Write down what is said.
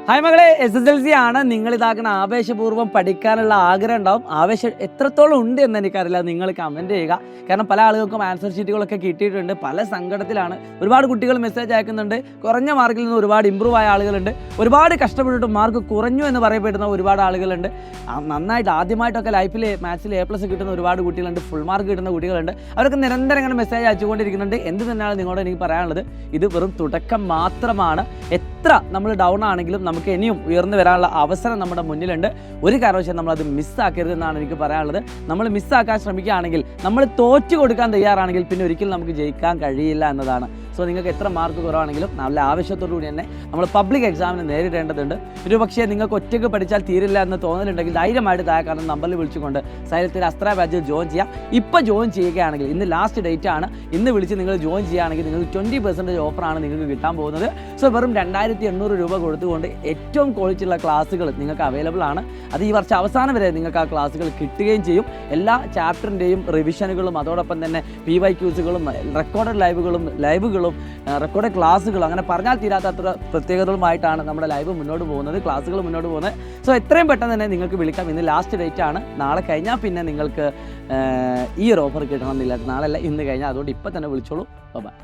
Hi മകളെ, SSLC ആണ്. നിങ്ങൾ ഇതാക്കുന്ന ആവേശപൂർവ്വം പഠിക്കാനുള്ള ആഗ്രഹം ഉണ്ടാവും. ആവേശം എത്രത്തോളം ഉണ്ട് എന്ന് എനിക്കറിയില്ല. നിങ്ങൾ കമൻറ്റ് ചെയ്യുക. കാരണം പല ആളുകൾക്കും ആൻസർ ഷീറ്റുകളൊക്കെ കിട്ടിയിട്ടുണ്ട്. പല സങ്കടത്തിലാണ്. ഒരുപാട് കുട്ടികൾ മെസ്സേജ് അയക്കുന്നുണ്ട്. കുറഞ്ഞ മാർക്കിൽ നിന്ന് ഒരുപാട് ഇമ്പ്രൂവ് ആയ ആളുകളുണ്ട്. ഒരുപാട് കഷ്ടപ്പെട്ടിട്ട് മാർക്ക് കുറഞ്ഞു എന്ന് പറയപ്പെടുന്ന ഒരുപാട് ആളുകളുണ്ട്. നന്നായിട്ട് ആദ്യമായിട്ടൊക്കെ ലൈഫിൽ മാത്സിൽ A+ കിട്ടുന്ന ഒരുപാട് കുട്ടികളുണ്ട്. ഫുൾ മാർക്ക് കിട്ടുന്ന കുട്ടികളുണ്ട്. അവരൊക്കെ നിരന്തരം ഇങ്ങനെ മെസ്സേജ് അയച്ചുകൊണ്ടിരിക്കുന്നുണ്ട്. എന്ത് തന്നെയാണ് നിങ്ങളോട് എനിക്ക് പറയാനുള്ളത്, ഇത് വെറും തുടക്കം മാത്രമാണ്. എത്ര നമ്മൾ ഡൗൺ ആണെങ്കിലും നമുക്ക് ഇനിയും ഉയർന്നു വരാനുള്ള അവസരം നമ്മുടെ മുന്നിലുണ്ട്. ഒരു കാരണവശാലും നമ്മളത് മിസ്സാക്കരുതെന്നാണ് എനിക്ക് പറയാനുള്ളത്. നമ്മൾ മിസ്സാക്കാൻ ശ്രമിക്കുകയാണെങ്കിൽ, നമ്മൾ തോറ്റു കൊടുക്കാൻ തയ്യാറാണെങ്കിൽ പിന്നെ ഒരിക്കലും നമുക്ക് ജയിക്കാൻ കഴിയില്ല എന്നതാണ്. സോ നിങ്ങൾക്ക് എത്ര മാർക്ക് കുറവാണെങ്കിലും നല്ല ആവശ്യത്തോടു കൂടി തന്നെ നമ്മൾ പബ്ലിക് എക്സാമിന് നേരിടേണ്ടതുണ്ട്. ഒരു പക്ഷേ നിങ്ങൾക്ക് ഒറ്റയ്ക്ക് പഠിച്ചാൽ തീരില്ല എന്ന് തോന്നലുണ്ടെങ്കിൽ ധൈര്യമായിട്ട് താഴെ കാണുന്ന നമ്പറിൽ വിളിച്ചുകൊണ്ട് സൈലത്തിൽ അസ്ത്ര ബാച്ചിൽ ജോയിൻ ചെയ്യാം. ഇപ്പോൾ ജോയിൻ ചെയ്യുകയാണെങ്കിൽ, ഇന്ന് ലാസ്റ്റ് ഡേറ്റ് ആണ്, ഇന്ന് വിളിച്ച് നിങ്ങൾ ജോയിൻ ചെയ്യുകയാണെങ്കിൽ നിങ്ങൾക്ക് 20% ഓഫറാണ് നിങ്ങൾക്ക് കിട്ടാൻ പോകുന്നത്. സോ വെറും 2800 രൂപ കൊടുത്തുകൊണ്ട് ഏറ്റവും ക്വാളിറ്റിയുള്ള ക്ലാസ്സുകൾ നിങ്ങൾക്ക് അവൈലബിൾ ആണ്. അത് ഈ വർഷം അവസാനം വരെ നിങ്ങൾക്ക് ആ ക്ലാസ്സുകൾ കിട്ടുകയും ചെയ്യും. എല്ലാ ചാപ്റ്ററിൻ്റെയും റിവിഷനുകളും അതോടൊപ്പം തന്നെ PYQസുകളും റെക്കോർഡഡ് ലൈവുകളും റെക്കോർഡ് ക്ലാസ്സുകളും, അങ്ങനെ പറഞ്ഞാൽ തീരാത്ത അത്ര പ്രത്യേകതകളുമായിട്ടാണ് നമ്മുടെ ലൈവ് മുന്നോട്ട് പോകുന്നത്, ക്ലാസ്സുകൾ മുന്നോട്ട് പോകുന്നത്. സോ എത്രയും പെട്ടെന്ന് തന്നെ നിങ്ങൾക്ക് വിളിക്കാം. ഇന്ന് ലാസ്റ്റ് ഡേറ്റ് ആണ്. നാളെ കഴിഞ്ഞാൽ പിന്നെ നിങ്ങൾക്ക് ഈ ഒരു ഓഫർ കിട്ടണമെന്നില്ല. നാളെ അല്ല, ഇന്ന് കഴിഞ്ഞാൽ. അതുകൊണ്ട് ഇപ്പം തന്നെ വിളിച്ചോളൂ. ബൈ.